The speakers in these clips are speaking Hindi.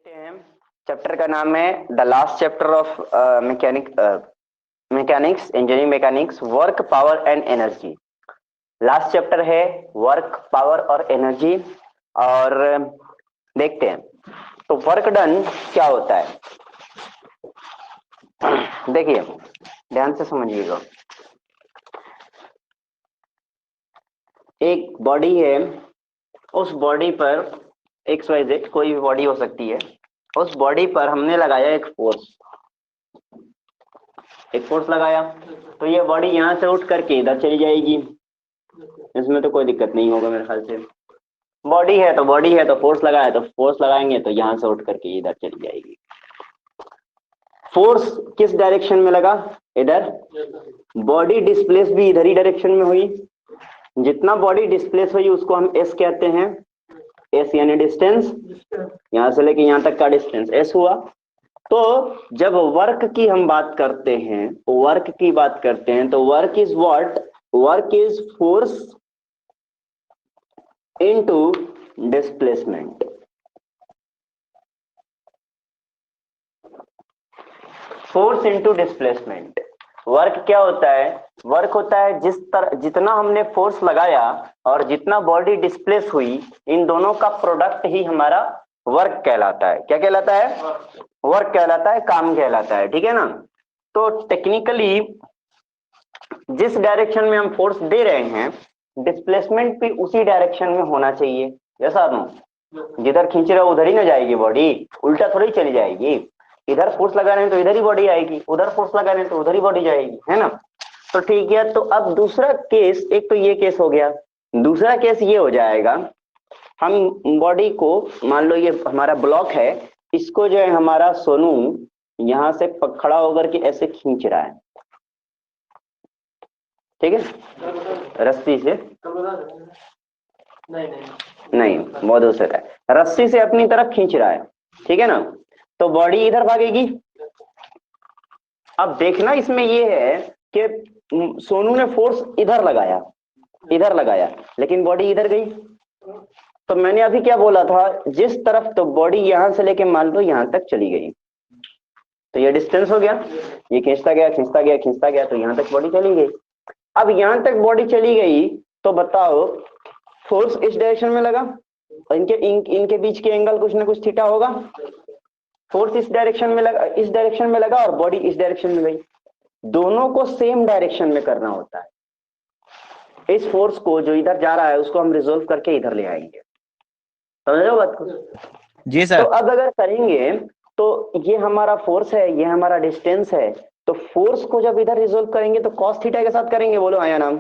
देखते हैं। चैप्टर का नाम है the last chapter of mechanics, engineering mechanics, work, power and energy. Last chapter है वर्क, पावर और एनर्जी। और देखते हैं तो वर्क डन क्या होता है। देखिए ध्यान से समझिएगा। एक बॉडी है, उस बॉडी पर XYZ कोई भी बॉडी हो सकती है। उस बॉडी पर हमने लगाया एक फोर्स लगाया तो ये बॉडी यहाँ से उठ करके इधर चली जाएगी। इसमें तो कोई दिक्कत नहीं होगा मेरे ख्याल से। बॉडी है तो फोर्स लगाया तो फोर्स लगाएंगे तो यहाँ से उठ करके इधर चली जाएगी। फोर्स किस डायरेक्शन में लगा? इधर। बॉडी डिस्प्लेस भी इधर ही डायरेक्शन में हुई। जितना बॉडी डिस्प्लेस हुई उसको हम एस कहते हैं। एस यानी डिस्टेंस, यहां से लेके यहां तक का डिस्टेंस एस हुआ। तो जब वर्क की हम बात करते हैं तो work is what? Work is force into displacement. Force into displacement. Work क्या होता है? वर्क होता है जितना हमने फोर्स लगाया और जितना बॉडी डिस्प्लेस हुई, इन दोनों का प्रोडक्ट ही हमारा वर्क कहलाता है। क्या कहलाता है? वर्क कहलाता है, काम कहलाता है। ठीक है ना? तो टेक्निकली जिस डायरेक्शन में हम फोर्स दे रहे हैं, डिस्प्लेसमेंट भी उसी डायरेक्शन में होना चाहिए। जैसा जिधर खींच रहे हो उधर ही ना जाएगी बॉडी, उल्टा थोड़ी चली जाएगी। इधर फोर्स लगा रहे हैं तो इधर ही बॉडी आएगी, उधर फोर्स लगा रहे हैं तो उधर ही बॉडी जाएगी, है ना? तो ठीक है। तो अब दूसरा केस, एक तो ये केस हो गया। दूसरा केस ये हो जाएगा, हम बॉडी को, मान लो ये हमारा ब्लॉक है, इसको जो है हमारा सोनू यहां से खड़ा होकर के ऐसे खींच रहा है। ठीक है, रस्सी से नहीं, बहुत दूसरा है, रस्सी से अपनी तरफ खींच रहा है। ठीक है ना? तो बॉडी इधर भागेगी। अब देखना इसमें ये है कि सोनू ने फोर्स इधर लगाया लेकिन बॉडी इधर गई। तो मैंने अभी क्या बोला था? जिस तरफ, तो बॉडी यहां से लेके मान लो यहां तक चली गई, तो ये डिस्टेंस हो गया। ये खींचता गया तो यहां तक बॉडी चली गई। अब यहां तक बॉडी चली गई तो बताओ, फोर्स इस डायरेक्शन में लगा, इनके बीच के एंगल कुछ ना कुछ थीटा होगा। फोर्स इस डायरेक्शन में लगा और बॉडी इस डायरेक्शन में गई। दोनों को सेम डायरेक्शन में करना होता है। इस फोर्स को जो इधर जा रहा है उसको हम रिजोल्व करके इधर ले आएंगे। समझ रहे हो बात को? जी सर। तो अब अगर करेंगे तो ये हमारा फोर्स है, ये हमारा डिस्टेंस है। तो फोर्स को जब इधर रिजोल्व करेंगे तो कॉस थीटा के साथ करेंगे। बोलो आया नाम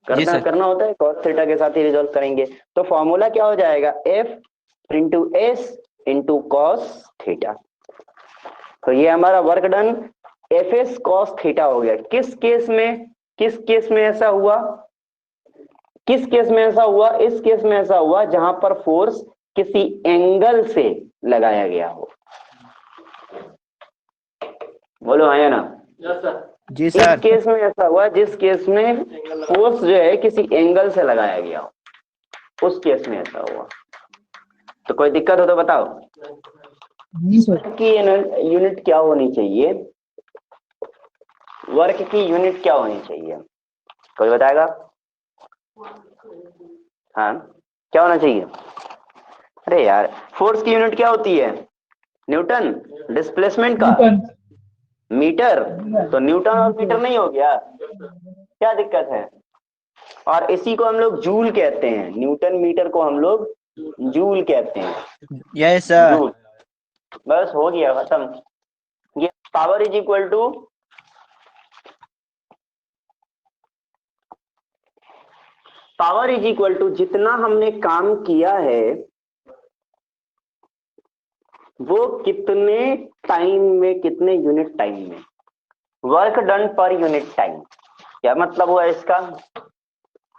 करना होता है, कॉस थीटा के साथ ही रिजोल्व करेंगे। तो फॉर्मूला क्या हो जाएगा? F into S into cos theta. तो ये हमारा work done F S cos theta हो गया। किस केस में ऐसा हुआ? इस केस में ऐसा हुआ जहां पर फोर्स किसी एंगल से लगाया गया हो। बोलो हाँ या ना? जी सर। इस केस में ऐसा हुआ जिस केस में फोर्स जो है किसी एंगल से लगाया गया हो, उस केस में ऐसा हुआ। तो कोई दिक्कत हो तो बताओ। की यूनिट क्या होनी चाहिए? वर्क की यूनिट क्या होनी चाहिए? कोई बताएगा? हाँ, क्या होना चाहिए? अरे यार, फोर्स की यूनिट क्या होती है? न्यूटन। डिस्प्लेसमेंट का मीटर। तो न्यूटन और मीटर नहीं हो गया? क्या दिक्कत है? और इसी को हम लोग जूल कहते हैं। न्यूटन मीटर को हम लोग जूल कहते हैं। Yes sir. जूल। बस हो गया, खत्म। ये पावर इज इक्वल टू जितना हमने काम किया है वो कितने टाइम में, कितने यूनिट टाइम में। वर्क डन पर यूनिट टाइम। क्या मतलब हुआ इसका?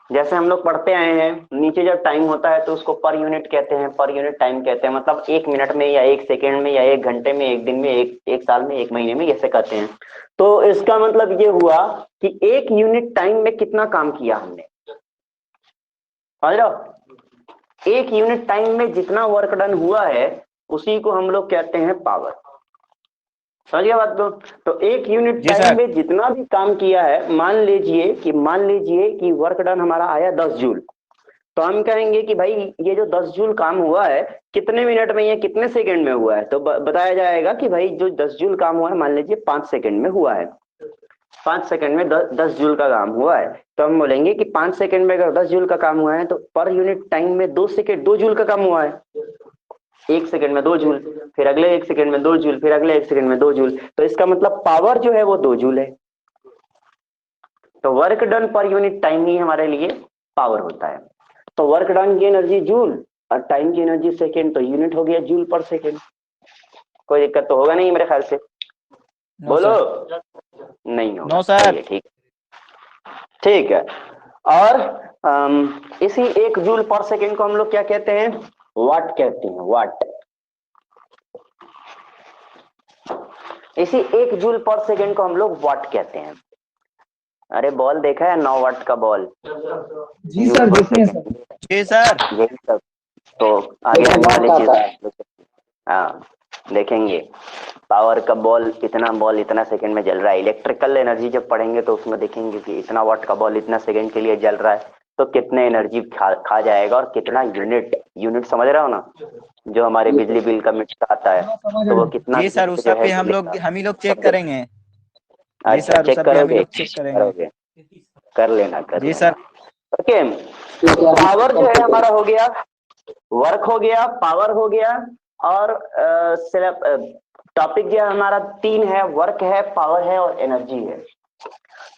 जैसे हम लोग पढ़ते आए हैं, नीचे जब टाइम होता है तो उसको पर यूनिट कहते हैं, पर यूनिट टाइम कहते हैं। मतलब 1 मिनट में या 1 सेकेंड में या 1 घंटे में, 1 दिन में, एक साल में, 1 महीने में, ऐसे कहते हैं। तो इसका मतलब ये हुआ कि 1 यूनिट टाइम में कितना काम किया हमने। समझ लो, 1 यूनिट टाइम में जितना वर्क डन हुआ है उसी को हम लोग कहते हैं पावर। समझ गया बात को? तो एक यूनिट जी टाइम सर। में जितना भी काम किया है, मान लीजिए कि वर्क डन हमारा आया 10 जूल, तो हम कहेंगे कि भाई ये जो 10 जूल काम हुआ है कितने मिनट में, ये कितने सेकंड में हुआ है, तो बताया जाएगा कि भाई जो 10 जूल काम हुआ है मान लीजिए 5 सेकंड में हुआ है। 5 सेकंड में 10 जूल का काम हुआ है, तो हम बोलेंगे कि 5 सेकंड में अगर 10 जूल का काम हुआ है तो पर यूनिट टाइम में 2 जूल का काम हुआ है। 1 सेकंड में 2 जूल, फिर अगले 1 सेकंड में 2 जूल, फिर अगले 1 सेकंड में 2 जूल, तो इसका मतलब पावर जो है वो 2 जूल है। तो वर्क डन पर यूनिट टाइम ही हमारे लिए पावर होता है। तो वर्क डन की एनर्जी जूल और टाइम की एनर्जी सेकेंड, तो यूनिट हो गया जूल पर सेकेंड। कोई दिक्कत तो होगा नहीं मेरे ख्याल से? बोलो। नहीं होगा। No sir. ठीक, ठीक है। और इसी 1 जूल पर सेकेंड को हम लोग क्या कहते हैं? वाट कहते हैं, वाट। इसी 1 जूल पर सेकेंड को हम लोग वाट कहते हैं। अरे बॉल देखा है 9 वाट का बॉल? जी सर, देखे हैं सर। जी सर। यही सब तो आगे आने वाली चीज। हाँ, देखेंगे पावर का बॉल, इतना सेकंड में जल रहा है। इलेक्ट्रिकल एनर्जी जब पढ़ेंगे तो उसमें देखेंगे कि इतना वाट का बॉल इतना सेकंड के लिए जल रहा है तो कितने एनर्जी खा जाएगा और कितना यूनिट समझ रहा हो ना, जो हमारे बिजली बिल का मीटर आता है तो वो कितना जी सर, unit उस जो सब है पे हम ही लोग चेक सब करेंगे। जी अच्छा, सर, उस चेक सब पे हम ही करोगे? लोग चेक करेंगे। कर लेना जी सर। ओके। तो पावर जो है हमारा हो गया, वर्क हो गया, पावर हो गया, और टॉपिक जो है हमारा 3 है, वर्क है, पावर है और एनर्जी है।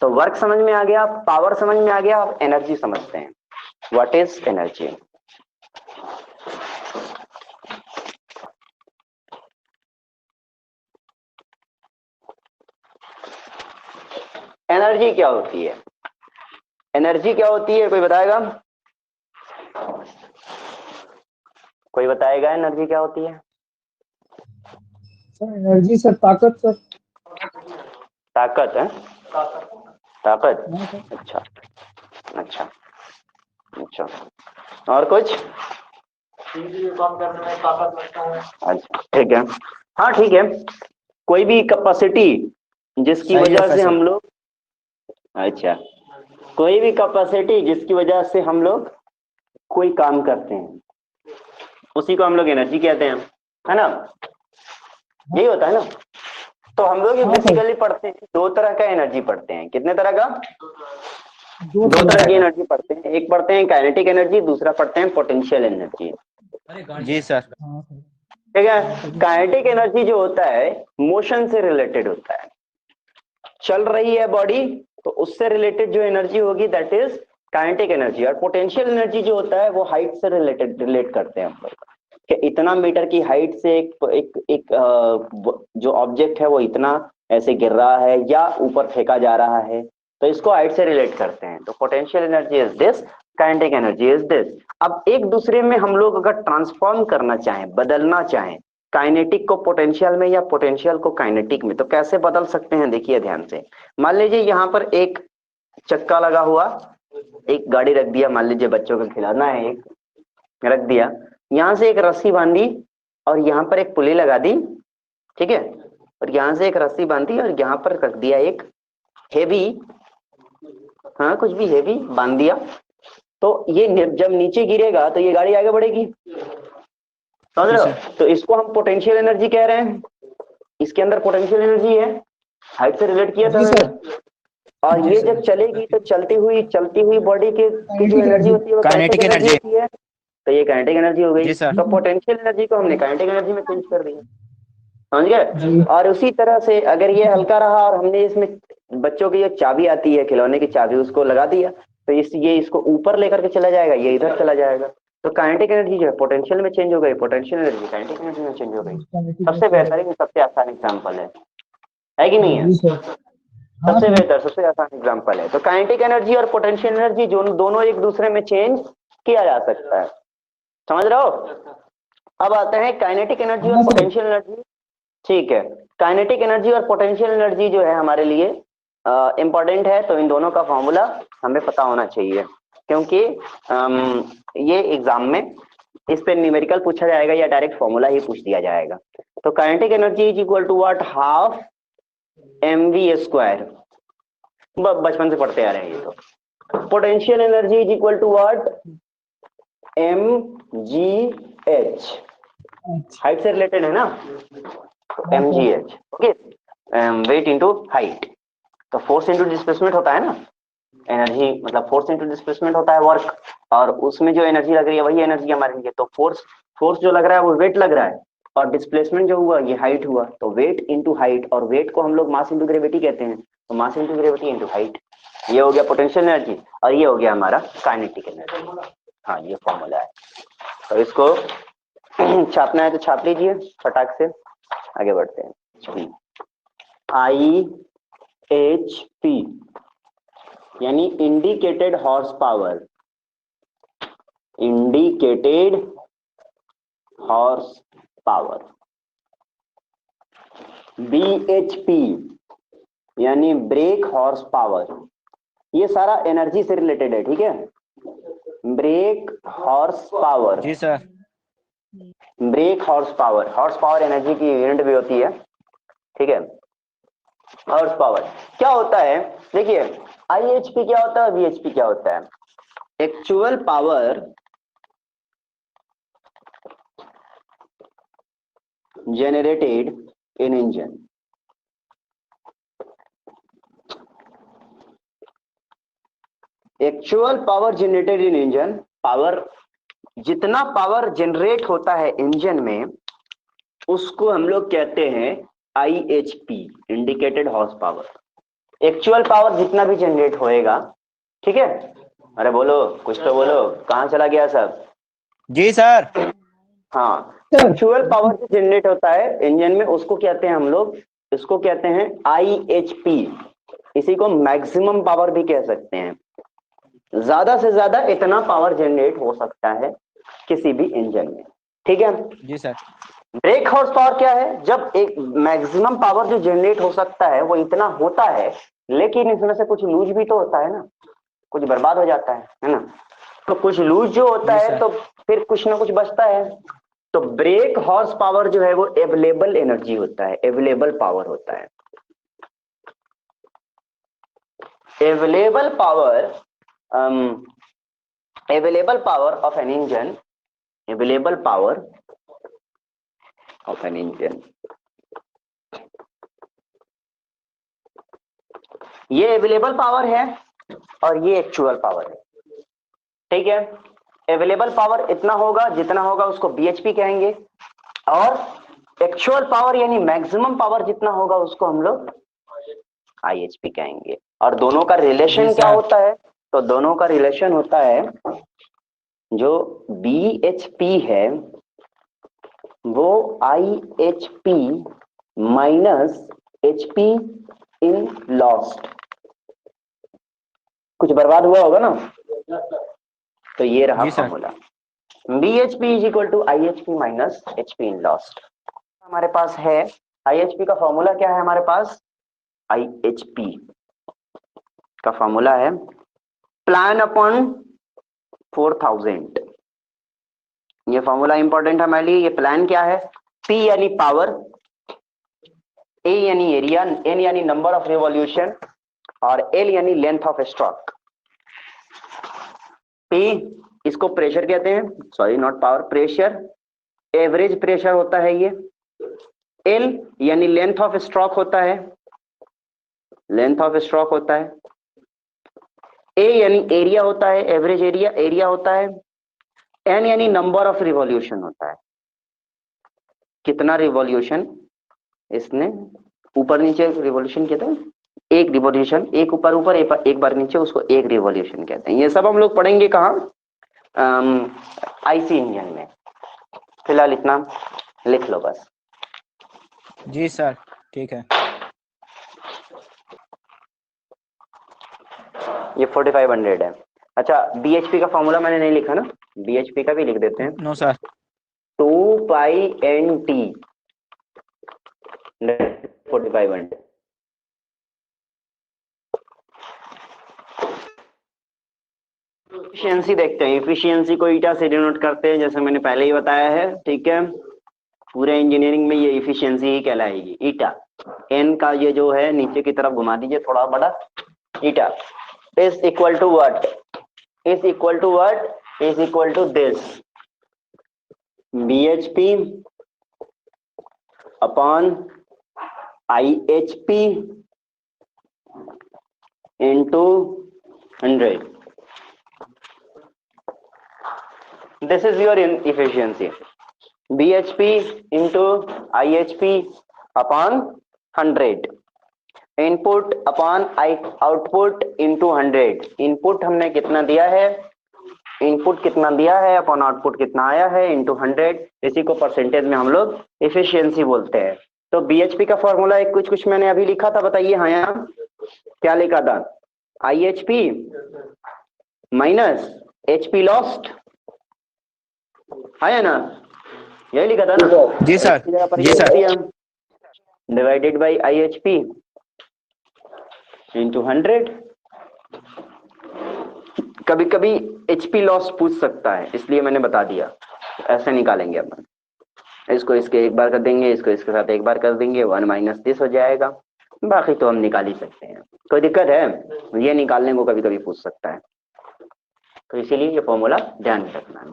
तो वर्क समझ में आ गया, पावर समझ में आ गया, अब एनर्जी समझते हैं। What is energy? एनर्जी क्या होती है? एनर्जी क्या होती है, कोई बताएगा? कोई बताएगा एनर्जी क्या होती है? सर एनर्जी सर, ताकत सर। ताकत है? ताकत। हाँ सर। अच्छा, अच्छा, अच्छा। और कुछ? काम करने में ताकत लगता है। अच्छा, ठीक है। हाँ ठीक है, कोई भी कैपेसिटी जिसकी सही है वजह से प्रोफेसर। हम लोग, अच्छा, कोई भी कैपेसिटी जिसकी वजह से हम लोग कोई काम करते हैं उसी को हम लोग एनर्जी कहते हैं, है ना? यही होता है ना? तो हम लोग ये हाँ सर। बेसिकली पढ़ते हैं, 2 तरह का एनर्जी पढ़ते हैं। कितने तरह का? 2 2 तरह की तरह। एनर्जी पढ़ते हैं। एक पढ़ते हैं काइनेटिक एनर्जी, दूसरा पढ़ते हैं पोटेंशियल एनर्जी। जी सर। हाँ सर। ठीक है। काइनेटिक एनर्जी जो होता है मोशन से रिलेटेड होता है। चल रही है बॉडी तो उससे रिलेटेड जो एनर्जी होगी दैट इज काइनेटिक एनर्जी। और पोटेंशियल एनर्जी जो होता है वो हाइट से रिलेट करते हैं हम लोग कि इतना मीटर की हाइट से जो ऑब्जेक्ट है वो इतना ऐसे गिर रहा है या ऊपर फेंका जा रहा है, तो इसको हाइट से रिलेट करते हैं। तो potential energy is this, kinetic energy is this. अब एक दूसरे में हम लोग अगर ट्रांसफॉर्म करना चाहें, बदलना चाहें, काइनेटिक को पोटेंशियल में या पोटेंशियल को काइनेटिक में, तो कैसे बदल सकते हैं? देखिए ध्यान से। मान लीजिए यहाँ पर एक चक्का लगा हुआ, एक गाड़ी रख दिया, मान लीजिए बच्चों को खिलाना है, एक रख दिया, यहाँ से एक रस्सी बांधी और यहाँ पर एक पुली लगा दी, ठीक है, और यहाँ से एक रस्सी बांधी और यहाँ पर रख दिया एक हेवी, हाँ कुछ भी हेवी बांध दिया, तो ये जब नीचे गिरेगा तो ये गाड़ी आगे बढ़ेगी, समझ जी रहे सर। हो? तो इसको हम पोटेंशियल एनर्जी कह रहे हैं। इसके अंदर पोटेंशियल एनर्जी है, हाइट से रिलेट किया था जी मैंने। सर। और जी ये सर। जब चलेगी तो चलती हुई बॉडी की जो काइनेटिक एनर्जी एनर्जी। होती है वो काइनेटिक काइनेटिक एनर्जी एनर्जी। होती है, तो ये काइनेटिक एनर्जी हो गई। जी सर। तो पोटेंशियल एनर्जी को हमने काइनेटिक एनर्जी में चेंज कर दिया, समझ गए? जी। और उसी तरह से अगर ये हल्का रहा और हमने इसमें बच्चों की जो चाबी आती है, खिलौने की चाबी, उसको लगा दिया, तो ये इसको ऊपर लेकर के चला जाएगा, ये इधर चला जाएगा। तो काइनेटिक एनर्जी जो है पोटेंशियल में चेंज हो गई, पोटेंशियल एनर्जी काइनेटिक एनर्जी में चेंज हो गई। काइनेटिक सबसे एनर्जी। बेहतरीन, सबसे आसान एग्जाम्पल है कि नहीं है? जी सर। हाँ सबसे सर। बेहतर, सबसे आसान एग्जाम्पल है। तो काइनेटिक एनर्जी और पोटेंशियल एनर्जी जो दोनों एक दूसरे में चेंज किया जा सकता है, समझ रहे हो? अब आते हैं काइनेटिक एनर्जी और हाँ सर। Potential energy. ठीक है, काइनेटिक एनर्जी और पोटेंशियल एनर्जी जो है हमारे लिए इंपॉर्टेंट है, तो इन दोनों का फॉर्मूला हमें पता होना चाहिए, क्योंकि ये एग्जाम में इस पे न्यूमेरिकल पूछा जाएगा या डायरेक्ट फॉर्मूला ही पूछ दिया जाएगा। तो kinetic energy is equal to what, half mv²। बचपन से पढ़ते आ रहे हैं ये तो। Potential energy is equal to what, mgh। Height से रिलेटेड है ना, तो mgh। Okay, weight into height. तो फोर्स इंटू डिस्प्लेसमेंट होता है ना, एनर्जी मतलब फोर्स इंटू डिस्प्लेसमेंट होता है वर्क, और उसमें जो एनर्जी लग रही है वही एनर्जी हमारे लिए। तो फोर्स जो लग रहा है वो वेट लग रहा है, और डिस्प्लेसमेंट जो हुआ ये हाइट हुआ। तो वेट इंटू हाइट, और वेट को हम लोग मास इंटू ग्रेविटी कहते हैं, तो mass into gravity into height. ये हो गया पोटेंशियल एनर्जी, और ये हो गया हमारा काइनेटिक एनर्जी। हाँ, ये फॉर्मूला है। तो इसको छापना है तो छाप लीजिए फटाक से, आगे बढ़ते हैं। IHP यानी indicated horse power, indicated horse power. BHP यानी ब्रेक हॉर्स पावर। ये सारा एनर्जी से रिलेटेड है, ठीक है। ब्रेक हॉर्स पावर, जी sir. Brake horse power energy की यूनिट भी होती है, ठीक है। हॉर्स पावर क्या होता है, देखिए IHP क्या होता है, VHP क्या होता है। Actual power generated in engine, actual power generated in engine, power जितना पावर जनरेट होता है इंजन में उसको हम लोग कहते हैं IHP, indicated horse power. Actual power जितना भी जनरेट होएगा, ठीक है। अरे बोलो, कुछ तो बोलो, कहां चला गया सब। जी सर। हाँ, एक्चुअल पावर जो जनरेट होता है इंजन में उसको कहते हैं हम लोग, इसको कहते हैं IHP। इसी को मैक्सिमम पावर भी कह सकते हैं। ज्यादा से ज्यादा इतना पावर जनरेट हो सकता है किसी भी इंजन में, ठीक है। जी सर। ब्रेक हॉर्स पावर क्या है, जब एक मैक्सिमम पावर जो जनरेट हो सकता है वो इतना होता है, लेकिन इसमें से कुछ लूज भी तो होता है ना, कुछ बर्बाद हो जाता है ना। तो कुछ लूज जो होता है तो फिर कुछ ना कुछ बचता है। तो ब्रेक हॉर्स पावर जो है वो अवेलेबल एनर्जी होता है, अवेलेबल पावर होता है। Available power, available power of an engine, available power of an engine, ये अवेलेबल पावर है और ये एक्चुअल पावर है, ठीक है। अवेलेबल पावर इतना होगा जितना होगा उसको BHP कहेंगे, और एक्चुअल पावर यानी मैक्सिमम पावर जितना होगा उसको हम लोग IHP कहेंगे। और दोनों का रिलेशन क्या होता है, तो दोनों का रिलेशन होता है, जो BHP है वो IHP minus HP in lost. कुछ बर्बाद हुआ होगा ना, तो ये रहा formula. BHP is equal to IHP minus HP in lost. हमारे पास है IHP का फॉर्मूला क्या है, हमारे पास IHP का फॉर्मूला है प्लान अपॉन 4000। ये फॉर्मूला इंपॉर्टेंट है हमारे लिए। ये प्लान क्या है, P यानी पावर, A यानी एरिया, N यानी नंबर ऑफ रिवॉल्यूशन, और L यानी लेंथ ऑफ स्ट्रोक। P इसको प्रेशर कहते हैं, sorry not power, pressure, average pressure होता है ये। L यानी लेंथ ऑफ स्ट्रोक होता है, लेंथ ऑफ स्ट्रोक होता है। A यानी एरिया होता है, एवरेज एरिया, एरिया होता है। N यानी नंबर ऑफ रिवॉल्यूशन होता है, कितना रिवॉल्यूशन इसने ऊपर नीचे रिवॉल्यूशन कहते हैं, एक रिवॉल्यूशन, एक ऊपर ऊपर एक बार नीचे, उसको एक रिवॉल्यूशन कहते हैं। ये सब हम लोग पढ़ेंगे कहाँ, IC इंजन में। फिलहाल इतना लिख लो बस। जी सर, ठीक है। ये 4500 है। अच्छा, BHP का फॉर्मूला मैंने नहीं लिखा ना, BHP का भी लिख देते हैं। No sir. 2πNT 4500। एफिशिएंसी देखते हैं। एफिशिएंसी को ईटा से डिनोट करते हैं, जैसे मैंने पहले ही बताया है, ठीक है। पूरे इंजीनियरिंग में ये एफिशिएंसी ही कहलाएगी, ईटा। एन का ये जो है नीचे की तरफ घुमा दीजिए थोड़ा बड़ा, eta is equal to what, is equal to what, is equal to this BHP upon IHP into 100. This is your efficiency. BHP into IHP upon 100. Input upon output into 100. Input हमने कितना दिया है, इनपुट कितना दिया है अपॉन आउटपुट कितना आया है इंटू 100. इसी को परसेंटेज में हम लोग एफिशिएंसी बोलते हैं। तो BHP का फॉर्मूला एक कुछ मैंने अभी लिखा था, बताइए। हाँ, यहाँ क्या लिखा था? IHP माइनस HP लॉस्ट, है ना? यही लिखा था ना? जी सर, जी sir. Divided by IHP into 100। कभी कभी HP लॉस पूछ सकता है, इसलिए मैंने बता दिया। ऐसे निकालेंगे अपन, इसको इसके एक बार कर देंगे, इसको इसके साथ एक बार कर देंगे, 1 माइनस दिस हो जाएगा। बाकी तो हम निकाल ही सकते हैं, कोई दिक्कत है? ये निकालने को कभी कभी पूछ सकता है, तो इसीलिए ये फॉर्मूला ध्यान में रखना है।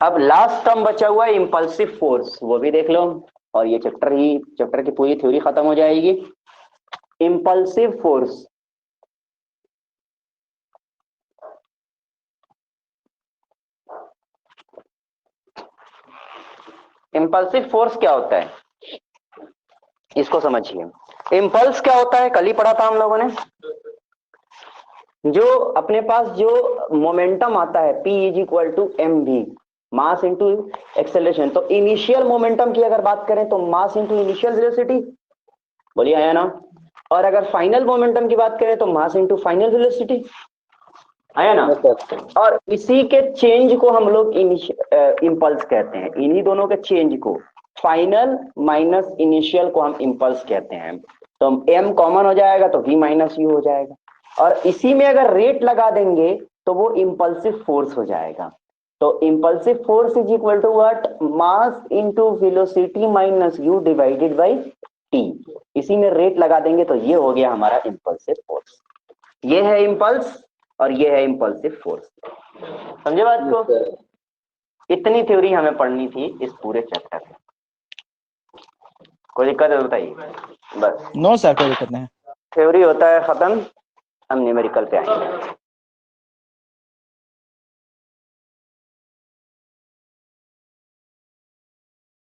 अब लास्ट टर्म बचा हुआ है इंपल्सिव फोर्स, वो भी देख लो, और ये चैप्टर की पूरी थ्योरी खत्म हो जाएगी। इंपल्सिव फोर्स, इंपल्सिव फोर्स क्या होता है इसको समझिए। इंपल्स क्या होता है, कल ही पढ़ा था हम लोगों ने। जो अपने पास जो मोमेंटम आता है P is equal to mv, mass into acceleration. तो इनिशियल मोमेंटम की अगर बात करें तो मास इंटू इनिशियल वेलोसिटी, बोलिए आया ना? और अगर फाइनल मोमेंटम की बात करें तो मास इंटू फाइनल वेलोसिटी, आया ना? और इसी के चेंज को हम लोग इंपल्स कहते हैं। इन्हीं दोनों के चेंज को, फाइनल माइनस इनिशियल को हम इंपल्स कहते हैं। तो m कॉमन हो जाएगा तो v माइनस यू हो जाएगा, और इसी में अगर रेट लगा देंगे तो वो इंपल्सिव फोर्स हो जाएगा। तो impulsive force is equal to what, mass into velocity minus U divided by T. इसी में रेट लगा देंगे तो ये हो गया हमारा इंपल्सिव फोर्स। ये है इंपल्स और ये है इंपल्सिव फोर्स। समझे बात को? इतनी थ्योरी हमें पढ़नी थी इस पूरे चैप्टर में। कोई दिक्कत है बताइए? बस नो सर, कोई दिक्कत नहीं। थ्योरी होता है खत्म, हम न्यूमेरिकल पे आएंगे।